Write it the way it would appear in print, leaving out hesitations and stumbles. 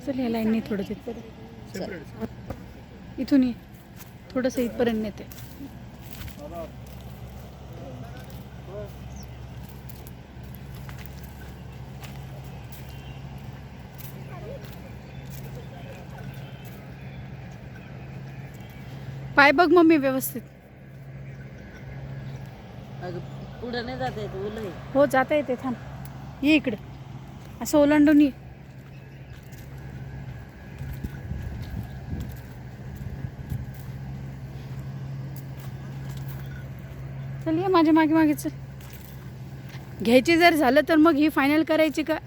चल या लाईनने थोडं तिथपर्यंत इथून ये थोडंसं इथपर्यंत नेते. पाय बघ मम्मी व्यवस्थित. पुढे नाही जाता येत, ओलं आहे. हो जाता येते, थांब ये इकडे असं ओलांडून ये. चल ये माझ्या मागे मागे चल. घ्यायची जर झालं तर मग ही फायनल करायची का